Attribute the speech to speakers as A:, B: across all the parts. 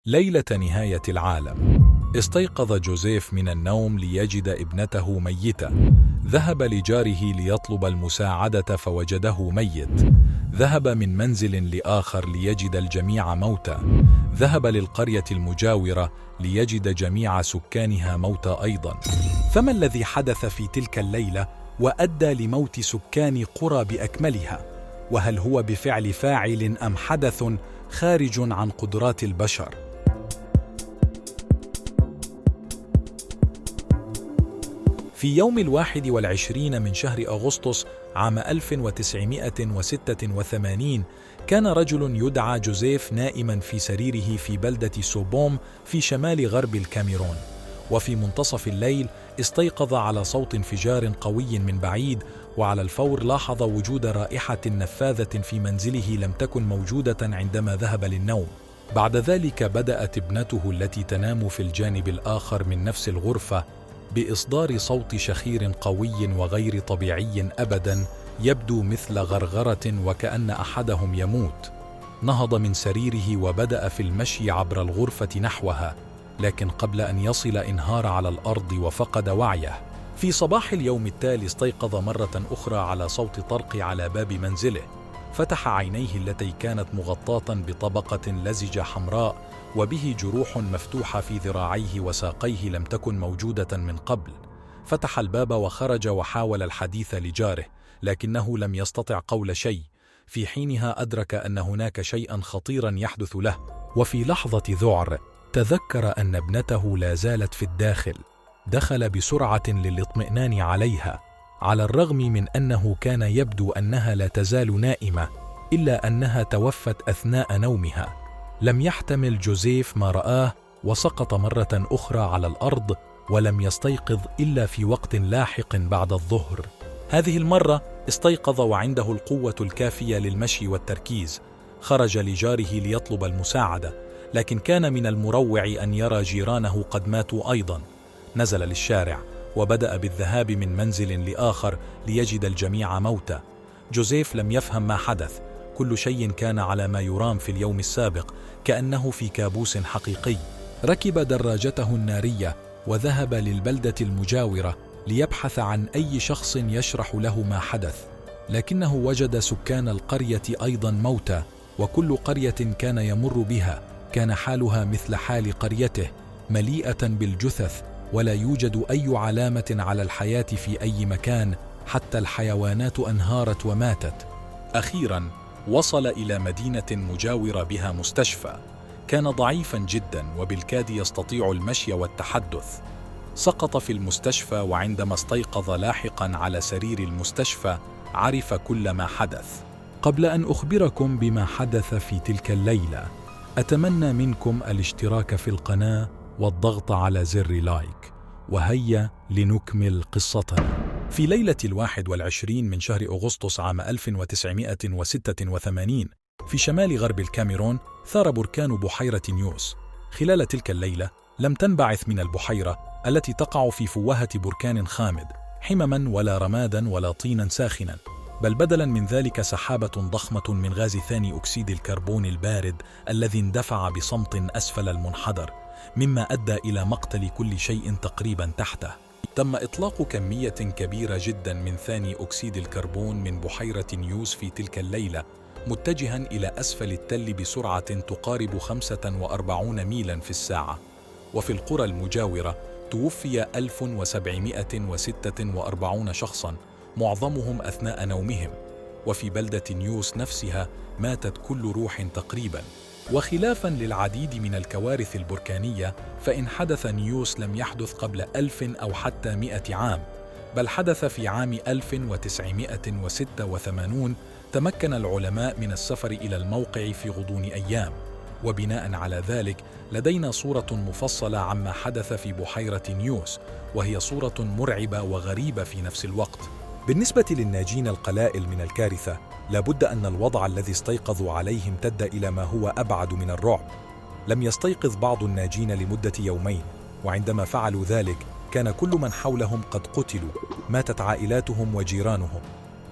A: ليلة نهاية العالم، استيقظ جوزيف من النوم ليجد ابنته ميتة. ذهب لجاره ليطلب المساعدة فوجده ميت. ذهب من منزل لآخر ليجد الجميع موتى. ذهب للقرية المجاورة ليجد جميع سكانها موتى أيضا. فما الذي حدث في تلك الليلة وأدى لموت سكان قرى بأكملها؟ وهل هو بفعل فاعل أم حدث خارج عن قدرات البشر؟ في يوم 21 من شهر أغسطس عام 1986 كان رجل يدعى جوزيف نائما في سريره في بلدة سوبوم في شمال غرب الكاميرون. وفي منتصف الليل استيقظ على صوت انفجار قوي من بعيد، وعلى الفور لاحظ وجود رائحة نفاذة في منزله لم تكن موجودة عندما ذهب للنوم. بعد ذلك بدأت ابنته التي تنام في الجانب الآخر من نفس الغرفة بإصدار صوت شخير قوي وغير طبيعي أبدا، يبدو مثل غرغرة وكأن أحدهم يموت. نهض من سريره وبدأ في المشي عبر الغرفة نحوها، لكن قبل أن يصل انهار على الأرض وفقد وعيه. في صباح اليوم التالي استيقظ مرة أخرى على صوت طرق على باب منزله. فتح عينيه التي كانت مغطاة بطبقة لزجة حمراء، وبه جروح مفتوحة في ذراعيه وساقيه لم تكن موجودة من قبل. فتح الباب وخرج وحاول الحديث لجاره، لكنه لم يستطع قول شيء. في حينها أدرك أن هناك شيئا خطيرا يحدث له، وفي لحظة ذعر تذكر أن ابنته لا زالت في الداخل. دخل بسرعة للاطمئنان عليها، على الرغم من أنه كان يبدو أنها لا تزال نائمة، إلا أنها توفت أثناء نومها. لم يحتمل جوزيف ما رآه، وسقط مرة أخرى على الأرض، ولم يستيقظ إلا في وقت لاحق بعد الظهر. هذه المرة استيقظ وعنده القوة الكافية للمشي والتركيز. خرج لجاره ليطلب المساعدة، لكن كان من المروع أن يرى جيرانه قد ماتوا أيضا. نزل للشارع وبدأ بالذهاب من منزل لآخر ليجد الجميع موتى. جوزيف لم يفهم ما حدث. كل شيء كان على ما يرام في اليوم السابق، كأنه في كابوس حقيقي. ركب دراجته النارية وذهب للبلدة المجاورة ليبحث عن أي شخص يشرح له ما حدث، لكنه وجد سكان القرية أيضا موتى، وكل قرية كان يمر بها كان حالها مثل حال قريته، مليئة بالجثث، ولا يوجد أي علامة على الحياة في أي مكان، حتى الحيوانات انهارت وماتت. أخيرا وصل إلى مدينة مجاورة بها مستشفى. كان ضعيفا جدا وبالكاد يستطيع المشي والتحدث. سقط في المستشفى، وعندما استيقظ لاحقا على سرير المستشفى عرف كل ما حدث. قبل أن أخبركم بما حدث في تلك الليلة، أتمنى منكم الاشتراك في القناة والضغط على زر لايك، وهيا لنكمل قصتنا. في ليلة 21 من شهر أغسطس عام 1986 في شمال غرب الكاميرون ثار بركان بحيرة نيوس. خلال تلك الليلة لم تنبعث من البحيرة التي تقع في فوهة بركان خامد حمما ولا رمادا ولا طينا ساخنا، بل بدلا من ذلك سحابة ضخمة من غاز ثاني أكسيد الكربون البارد الذي اندفع بصمت أسفل المنحدر، مما أدى إلى مقتل كل شيء تقريبا تحته. تم إطلاق كمية كبيرة جدا من ثاني أكسيد الكربون من بحيرة نيوس في تلك الليلة، متجها إلى أسفل التل بسرعة تقارب 45 ميلا في الساعة. وفي القرى المجاورة توفي 1746 شخصا، معظمهم أثناء نومهم. وفي بلدة نيوس نفسها ماتت كل روح تقريبا. وخلافا للعديد من الكوارث البركانية، فإن حدث نيوس لم يحدث قبل 1000 أو حتى 100 عام، بل حدث في عام 1986. تمكن العلماء من السفر إلى الموقع في غضون أيام، وبناء على ذلك لدينا صورة مفصلة عما حدث في بحيرة نيوس، وهي صورة مرعبة وغريبة في نفس الوقت. بالنسبة للناجين القلائل من الكارثة، لابد أن الوضع الذي استيقظوا عليه امتد إلى ما هو أبعد من الرعب. لم يستيقظ بعض الناجين لمدة يومين، وعندما فعلوا ذلك كان كل من حولهم قد قتلوا. ماتت عائلاتهم وجيرانهم.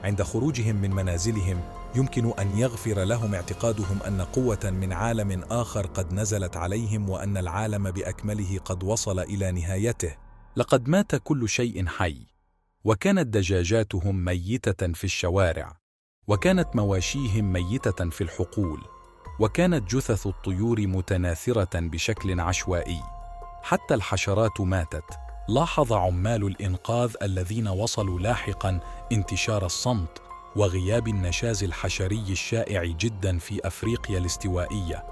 A: عند خروجهم من منازلهم يمكن أن يغفر لهم اعتقادهم أن قوة من عالم آخر قد نزلت عليهم وأن العالم بأكمله قد وصل إلى نهايته. لقد مات كل شيء حي، وكانت دجاجاتهم ميتة في الشوارع، وكانت مواشيهم ميتة في الحقول، وكانت جثث الطيور متناثرة بشكل عشوائي، حتى الحشرات ماتت. لاحظ عمال الإنقاذ الذين وصلوا لاحقاً انتشار الصمت وغياب النشاز الحشري الشائع جداً في أفريقيا الاستوائية،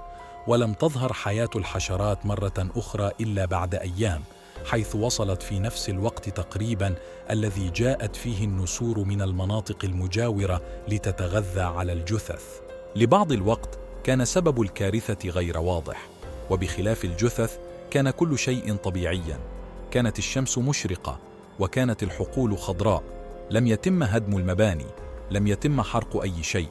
A: ولم تظهر حياة الحشرات مرة أخرى إلا بعد أيام، حيث وصلت في نفس الوقت تقريباً الذي جاءت فيه النسور من المناطق المجاورة لتتغذى على الجثث. لبعض الوقت كان سبب الكارثة غير واضح، وبخلاف الجثث كان كل شيء طبيعياً. كانت الشمس مشرقة، وكانت الحقول خضراء، لم يتم هدم المباني، لم يتم حرق أي شيء.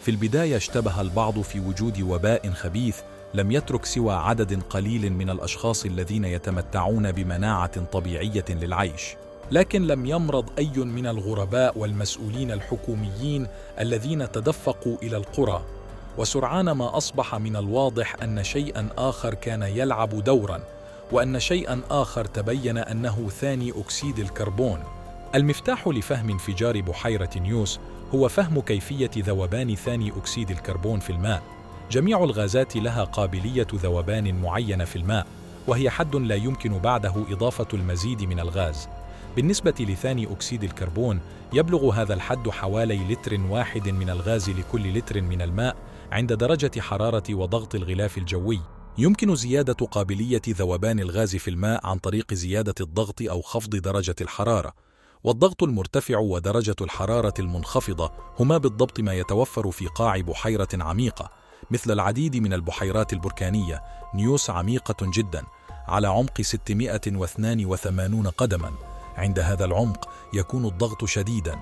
A: في البداية اشتبه البعض في وجود وباء خبيث لم يترك سوى عدد قليل من الأشخاص الذين يتمتعون بمناعة طبيعية للعيش، لكن لم يمرض أي من الغرباء والمسؤولين الحكوميين الذين تدفقوا إلى القرى. وسرعان ما أصبح من الواضح أن شيئاً آخر كان يلعب دوراً، وأن شيئاً آخر تبين أنه ثاني أكسيد الكربون. المفتاح لفهم انفجار بحيرة نيوس هو فهم كيفية ذوبان ثاني أكسيد الكربون في الماء. جميع الغازات لها قابلية ذوبان معينة في الماء، وهي حد لا يمكن بعده إضافة المزيد من الغاز. بالنسبة لثاني أكسيد الكربون، يبلغ هذا الحد حوالي لتر واحد من الغاز لكل لتر من الماء عند درجة حرارة وضغط الغلاف الجوي. يمكن زيادة قابلية ذوبان الغاز في الماء عن طريق زيادة الضغط أو خفض درجة الحرارة، والضغط المرتفع ودرجة الحرارة المنخفضة هما بالضبط ما يتوفر في قاع بحيرة عميقة مثل العديد من البحيرات البركانية. نيوس عميقة جدا على عمق 682 قدما. عند هذا العمق يكون الضغط شديدا،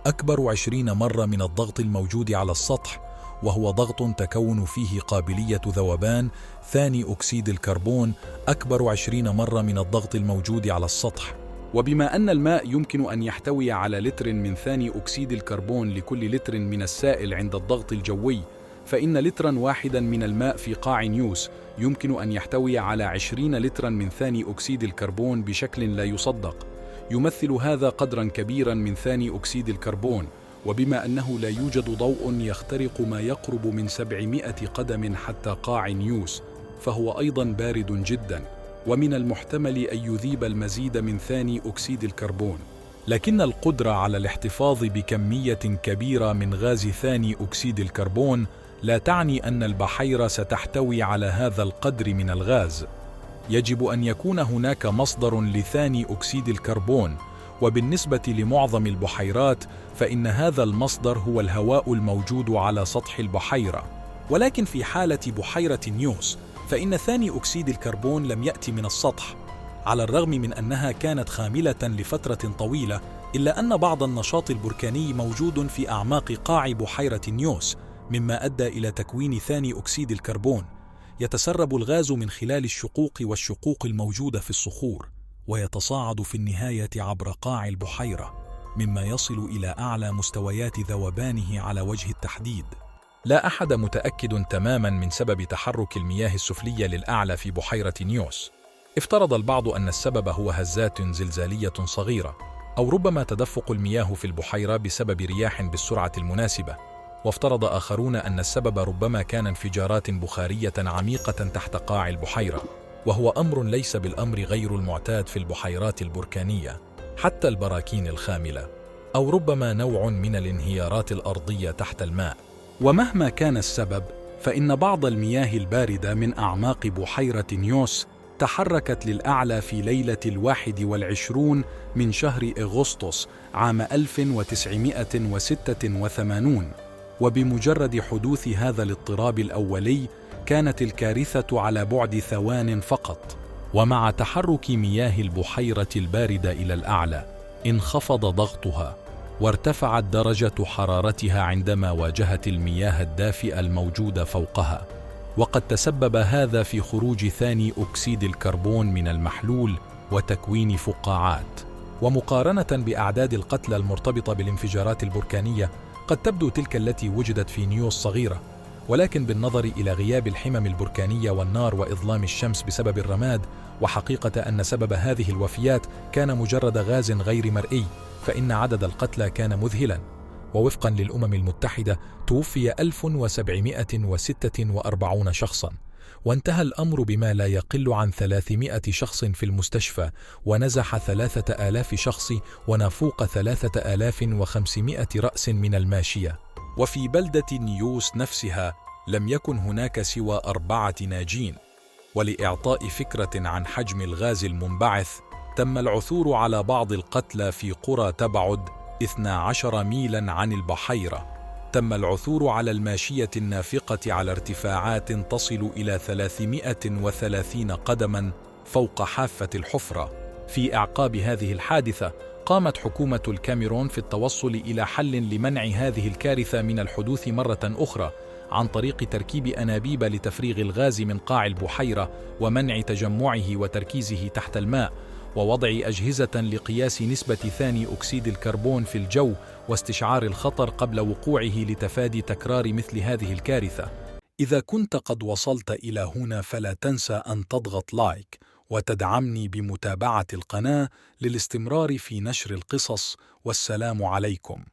A: أكبر 20 مرة من الضغط الموجود على السطح، وهو ضغط تكون فيه قابلية ذوبان ثاني أكسيد الكربون أكبر 20 مرة من الضغط الموجود على السطح. وبما أن الماء يمكن أن يحتوي على لتر من ثاني أكسيد الكربون لكل لتر من السائل عند الضغط الجوي، فإن لترا واحدا من الماء في قاع نيوس يمكن أن يحتوي على 20 لترا من ثاني أكسيد الكربون بشكل لا يصدق. يمثل هذا قدرا كبيرا من ثاني أكسيد الكربون، وبما أنه لا يوجد ضوء يخترق ما يقرب من 700 قدم حتى قاع نيوس، فهو أيضا بارد جدا، ومن المحتمل أن يذيب المزيد من ثاني أكسيد الكربون. لكن القدرة على الاحتفاظ بكمية كبيرة من غاز ثاني أكسيد الكربون لا تعني أن البحيرة ستحتوي على هذا القدر من الغاز. يجب أن يكون هناك مصدر لثاني أكسيد الكربون، وبالنسبة لمعظم البحيرات فإن هذا المصدر هو الهواء الموجود على سطح البحيرة. ولكن في حالة بحيرة نيوس فإن ثاني أكسيد الكربون لم يأتي من السطح. على الرغم من أنها كانت خاملة لفترة طويلة، إلا أن بعض النشاط البركاني موجود في أعماق قاع بحيرة نيوس، مما أدى إلى تكوين ثاني أكسيد الكربون. يتسرب الغاز من خلال الشقوق والشقوق الموجودة في الصخور، ويتصاعد في النهاية عبر قاع البحيرة، مما يصل إلى أعلى مستويات ذوبانه على وجه التحديد. لا أحد متأكد تماما من سبب تحرك المياه السفلية للأعلى في بحيرة نيوس. افترض البعض أن السبب هو هزات زلزالية صغيرة، أو ربما تدفق المياه في البحيرة بسبب رياح بالسرعة المناسبة. وافترض آخرون أن السبب ربما كان انفجارات بخارية عميقة تحت قاع البحيرة، وهو أمر ليس بالأمر غير المعتاد في البحيرات البركانية، حتى البراكين الخاملة، أو ربما نوع من الانهيارات الأرضية تحت الماء. ومهما كان السبب، فإن بعض المياه الباردة من أعماق بحيرة نيوس تحركت للأعلى في ليلة 21 من شهر أغسطس عام 1986، وبمجرد حدوث هذا الاضطراب الأولي كانت الكارثة على بعد ثوان فقط. ومع تحرك مياه البحيرة الباردة إلى الأعلى انخفض ضغطها، وارتفعت درجة حرارتها عندما واجهت المياه الدافئة الموجودة فوقها، وقد تسبب هذا في خروج ثاني أكسيد الكربون من المحلول وتكوين فقاعات. ومقارنة بأعداد القتلى المرتبطة بالانفجارات البركانية، قد تبدو تلك التي وجدت في نيوس صغيرة، ولكن بالنظر إلى غياب الحمم البركانية والنار وإظلام الشمس بسبب الرماد، وحقيقة أن سبب هذه الوفيات كان مجرد غاز غير مرئي، فإن عدد القتلى كان مذهلاً. ووفقاً للأمم المتحدة توفي 1746 شخصاً، وانتهى الأمر بما لا يقل عن 300 شخص في المستشفى، ونزح 3000 شخص ونفوق 3500 رأس من الماشية. وفي بلدة نيوس نفسها لم يكن هناك سوى 4 ناجين. ولإعطاء فكرة عن حجم الغاز المنبعث، تم العثور على بعض القتلى في قرى تبعد 12 ميلاً عن البحيرة. تم العثور على الماشية النافقة على ارتفاعات تصل إلى 330 قدماً فوق حافة الحفرة. في أعقاب هذه الحادثة، قامت حكومة الكاميرون في التوصل إلى حل لمنع هذه الكارثة من الحدوث مرة أخرى، عن طريق تركيب أنابيب لتفريغ الغاز من قاع البحيرة ومنع تجمعه وتركيزه تحت الماء، ووضع أجهزة لقياس نسبة ثاني أكسيد الكربون في الجو واستشعار الخطر قبل وقوعه لتفادي تكرار مثل هذه الكارثة. إذا كنت قد وصلت إلى هنا فلا تنسى أن تضغط لايك وتدعمني بمتابعة القناة للاستمرار في نشر القصص، والسلام عليكم.